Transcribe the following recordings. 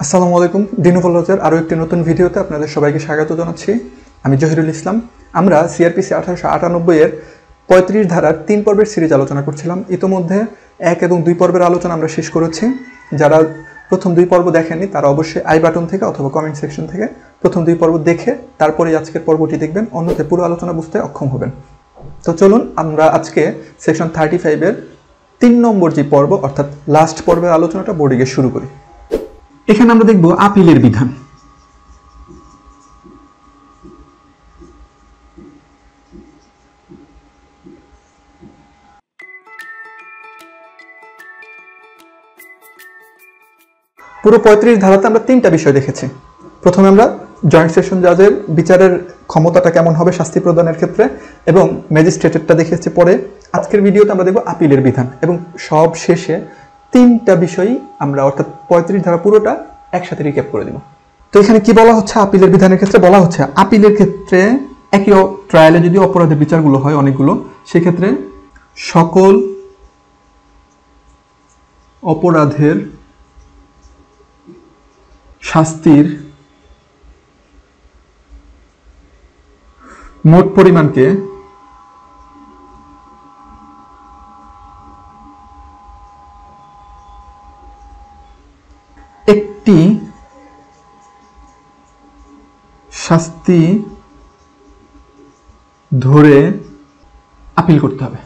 আসসালামু আলাইকুম। নোভো ল'র আরও একটি নতুন ভিডিওতে আপনাদের সবাইকে স্বাগত জানাচ্ছি। আমি জহিরুল ইসলাম। আমরা CrPC 1898-এর 35 ধারার 3 পর্বের সিরিজ আলোচনা করছিলাম। ইতোমধ্যে 1 এবং 2 পর্বের আলোচনা আমরা শেষ করেছি। যারা প্রথম 2 পর্ব দেখেননি তারা অবশ্যই আই বাটন থেকে অথবা কমেন্ট সেকশন থেকে প্রথম 2 পর্ব দেখে তারপরে আজকের পর্বটি দেখবেন, অন্যথায় পুরো আলোচনা বুঝতে অক্ষম হবেন। তো চলুন আমরা আজকে সেকশন 35-এর 3 নম্বর যে পর্ব অর্থাৎ লাস্ট পর্বের আলোচনাটা বোর্ডিংয়ে শুরু করি। এখানে আমরা দেখব আপিলের বিধান। পুরো 35 ধারাতে আমরা 3টা বিষয় দেখেছি। প্রথমে আমরা জয়েন্ট সেশন জাজের বিচারের ক্ষমতাটা কেমন হবে শাস্তি প্রদানের ক্ষেত্রে, এবং ম্যাজিস্ট্রেটেরটা দেখেছি পরে। আজকের ভিডিওতে আমরা দেখব আপিলের বিধান, এবং সব শেষে 3টা বিষয়ই আমরা অর্থাৎ 35 ধারা পুরোটা একসাথে রিক্যাপ করে দেব। তো এখানে কি বলা হচ্ছে আপিলের বিধানের ক্ষেত্রে? বলা হচ্ছে আপিলের ক্ষেত্রে একই ট্রায়ালে যদি অপরাধের বিচারগুলো হয় অনেকগুলো, সেক্ষেত্রে সকল অপরাধের শাস্তির মোট পরিমাণকে একটি শাস্তি ধরে আপিল করতে হবে।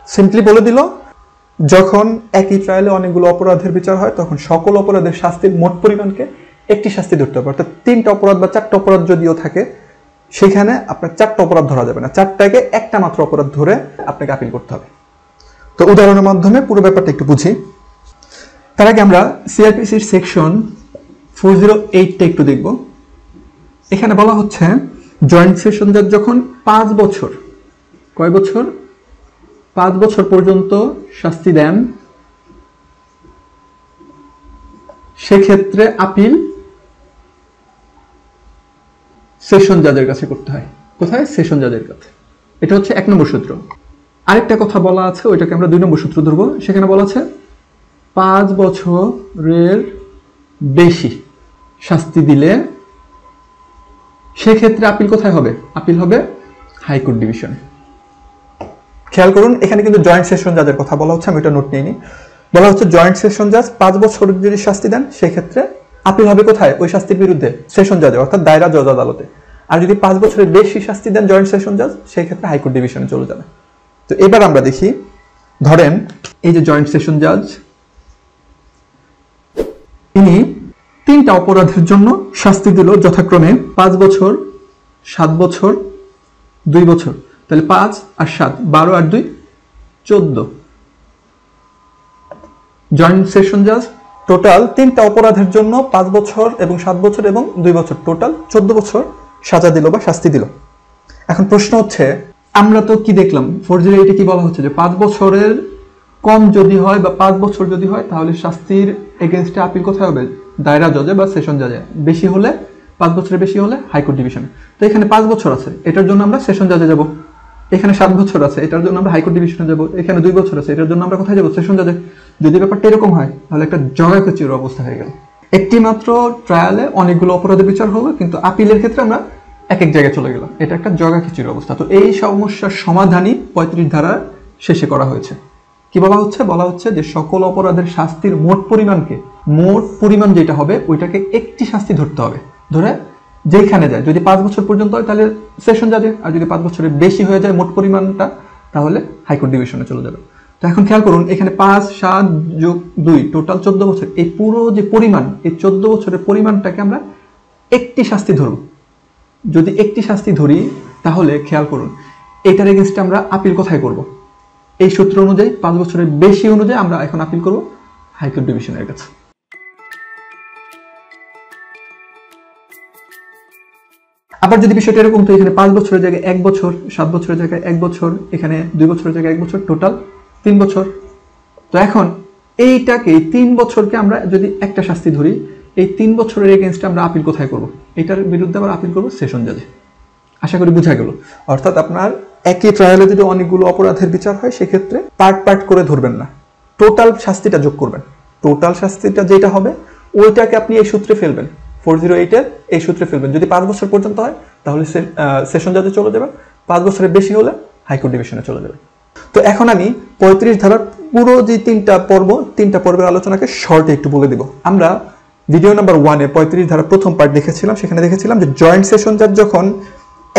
সিম্পলি বলে দিল, যখন একই ট্রায়ালে অনেকগুলো অপরাধের বিচার হয় তখন সকল অপরাধের শাস্তির মোট পরিমাণকে একটি শাস্তি ধরতে হবে। অর্থাৎ 3টা অপরাধ বা 4টা অপরাধ যদিও থাকে, সেখানে আপনার 4টা অপরাধ ধরা যাবে না, 4টাকে একটা মাত্র অপরাধ ধরে আপনাকে আপিল করতে হবে। তো উদাহরণের মাধ্যমে পুরো ব্যাপারটা একটু বুঝি। তার আগে আমরা CrPCর সেকশন 408টা একটু দেখব। এখানে বলা হচ্ছে জয়েন্ট সেশন জাজ যখন 5 বছর, কয় বছর? 5 বছর পর্যন্ত শাস্তি দেন, সেক্ষেত্রে আপিল সেশন জাজের কাছে করতে হয়। কোথায়? সেশন জাজের কাছে। এটা হচ্ছে 1 নম্বর সূত্র। আরেকটা কথা বলা আছে, ওইটাকে আমরা 2 নম্বর সূত্র ধরবো। সেখানে বলা আছে 5 বছরের বেশি শাস্তি দিলে সেক্ষেত্রে আপিল কোথায় হবে? আপিল হবে হাইকোর্ট ডিভিশনে। খেয়াল করুন, এখানে কিন্তু জয়েন্ট সেশন জাজের কথা বলা হচ্ছে, আমি এটা নোট নিইনি। বলা হচ্ছে জয়েন্ট সেশন জাজ 5 বছর যদি শাস্তি দেন, সেক্ষেত্রে আপিল হবে কোথায়? ওই শাস্তির বিরুদ্ধে সেশন জাজে অর্থাৎ দায়রা জজ আদালতে। আর যদি 5 বছরের বেশি শাস্তি দেন জয়েন্ট সেশন জাজ, সেই ক্ষেত্রে হাইকোর্ট ডিভিশনে চলে যাবে। তো এবার আমরা দেখি, ধরেন এই যে জয়েন্ট সেশন জাজ, ইনি 3টা অপরাধের জন্য শাস্তি দিল যথাক্রমে 5 বছর, 7 বছর, 2 বছর। তাহলে 5 আর 7, 12 আর 2, 14। জয়েন্ট সেশন জাজ টোটাল 3টা অপরাধের জন্য 5 বছর এবং 7 বছর এবং 2 বছর, টোটাল 14 বছর সাজা দিল বা শাস্তি দিল। এখন প্রশ্ন হচ্ছে, আমরা তো কি দেখলাম 408-এ কি বলা হচ্ছে যে 5 বছরের কম যদি হয় বা 5 বছর যদি হয়, তাহলে শাস্তির এগেইনস্টে আপিল কোথায় হবে? দায়রা জজে বা সেশন জাজে। বেশি হলে, 5 বছরের বেশি হলে হাইকোর্ট ডিভিশনে। তো এখানে 5 বছর আছে, এটার জন্য আমরা সেশন জাজে যাব। এখানে 7 বছর আছে, এটার জন্য আমরা হাইকোর্ট ডিভিশনে যাব। এখানে 2 বছর আছে, এটার জন্য আমরা কোথায় যাব? সেশন জাজে। যদি ব্যাপারটা এরকম হয়, তাহলে একটা জগাখিচুড়ির অবস্থা হয়ে গেল। একটি মাত্র ট্রায়ালে অনেকগুলো অপরাধের বিচার হলো, কিন্তু আপিলের ক্ষেত্রে আমরা এক এক জায়গায় চলে গেলাম। এটা একটা জগাখিচুড়ির অবস্থা। তো এই সমস্যার সমাধানই 35 ধারা শেষে করা হয়েছে। কি বলা হচ্ছে? বলা হচ্ছে যে সকল অপরাধের শাস্তির মোট পরিমাণকে, মোট পরিমাণ যেটা হবে ওইটাকে একটি শাস্তি ধরতে হবে, ধরে যেখানে যায়। যদি 5 বছর পর্যন্ত হয় তাহলে সেশন জাজে, আর যদি 5 বছরের বেশি হয়ে যায় মোট পরিমাণটা, তাহলে হাইকোর্ট ডিভিশনে চলে যাবে। তো এখন খেয়াল করুন, এখানে 5, 7 যোগ 2 টোটাল 14 বছর। এই পুরো যে পরিমাণ, এই 14 বছরের পরিমাণটাকে আমরা একটি শাস্তি ধরব। যদি একটি শাস্তি ধরি, তাহলে খেয়াল করুন এটার এগেইনস্টে আমরা আপিল কোথায় করব? এই সূত্র অনুযায়ী 5 বছরের বেশি অনুযায়ী আমরা এখন আপিল করব হাইকোর্ট ডিভিশনের কাছে। আবার যদি বিষয়টা এরকম, তো এখানে 5 বছরের জায়গায় 1 বছর, 7 বছরের জায়গায় 1 বছর, এখানে 2 বছরের জায়গায় 1 বছর, টোটাল 3 বছর। তো এখন এইটাকে 3 বছরকে আমরা যদি একটা শাস্তি ধরি, এই 3 বছরের এগেইনস্টে আমরা আপিল কোথায় করব? এটার বিরুদ্ধে আবার আপিল করব সেশন জাজে। আশা করি বোঝা গেল। অর্থাৎ আপনার একই ট্রায়ালে যদি অনেকগুলো অপরাধের বিচার হয় সেক্ষেত্রে পার্ট পার্ট করে ধরবেন না, টোটাল শাস্তিটা যোগ করবেন। টোটাল শাস্তিটা যেটা হবে ওইটাকে আপনি এই সূত্রে ফেলবেন, 408-এর এই সূত্রে ফেলবেন। যদি 5 বছর পর্যন্ত হয় তাহলে সেশন জাজে চলে যাবেন, 5 বছরের বেশি হলে হাইকোর্ট ডিভিশনে চলে যাবেন। তো এখন আমি 35 ধারার পুরো যে 3টা পর্বের আলোচনাকে শর্টে একটু বলে দিব। আমরা ভিডিও নাম্বার 1-এ 35 ধারার প্রথম পার্ট দেখেছিলাম, সেখানে দেখেছিলাম যে জয়েন্ট সেশন জাজ যখন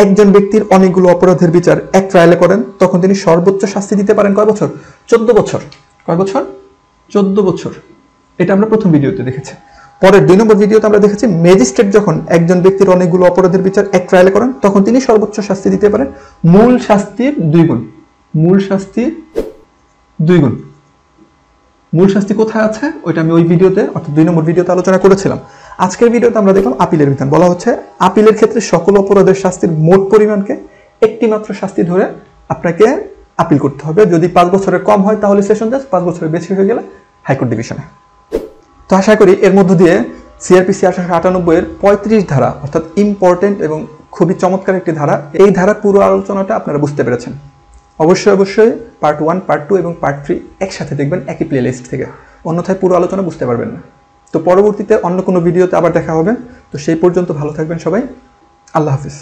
একজন ব্যক্তির অনেকগুলো অপরাধের বিচার এক ট্রায়ালে করেন তখন তিনি সর্বোচ্চ শাস্তি দিতে পারেন কয় বছর? 14 বছর। কয় বছর? 14 বছর। এটা আমরা প্রথম ভিডিওতে দেখেছি। পরের 2 নম্বর ভিডিওতে আমরা দেখেছি ম্যাজিস্ট্রেট যখন একজন ব্যক্তির অনেকগুলো অপরাধের বিচার এক ট্রায়ালে করেন তখন তিনি সর্বোচ্চ শাস্তি দিতে পারেন মূল শাস্তির 2 গুণ। মূল শাস্তির 2 গুণ। মূল শাস্তি কোথায় আছে ওইটা আমি ওই ভিডিওতে অর্থাৎ 2 নম্বর ভিডিওতে আলোচনা করেছিলাম। আজকের ভিডিওতে আমরা দেখলাম আপিলের বিধান। বলা হচ্ছে আপিলের ক্ষেত্রে সকল অপরাধের শাস্তির মোট পরিমাণকে একটি মাত্র শাস্তি ধরে আপনাকে আপিল করতে হবে। যদি 5 বছরের কম হয় তাহলে সেশন জাজ, 5 বছরের বেশি হয়ে গেলে হাইকোর্ট ডিভিশনে। তো আশা করি এর মধ্য দিয়ে CrPC 1898-এর 35 ধারা অর্থাৎ ইম্পর্টেন্ট এবং খুবই চমৎকার একটি ধারা, এই ধারার পুরো আলোচনাটা আপনারা বুঝতে পেরেছেন। অবশ্যই পার্ট 1, পার্ট 2 এবং পার্ট 3 একসাথে দেখবেন একই প্লেলিস্ট থেকে, অন্যথায় পুরো আলোচনা বুঝতে পারবেন না। তো পরবর্তীতে অন্য কোনো ভিডিওতে আবার দেখা হবে। তো সেই পর্যন্ত ভালো থাকবেন সবাই। আল্লাহ হাফিজ।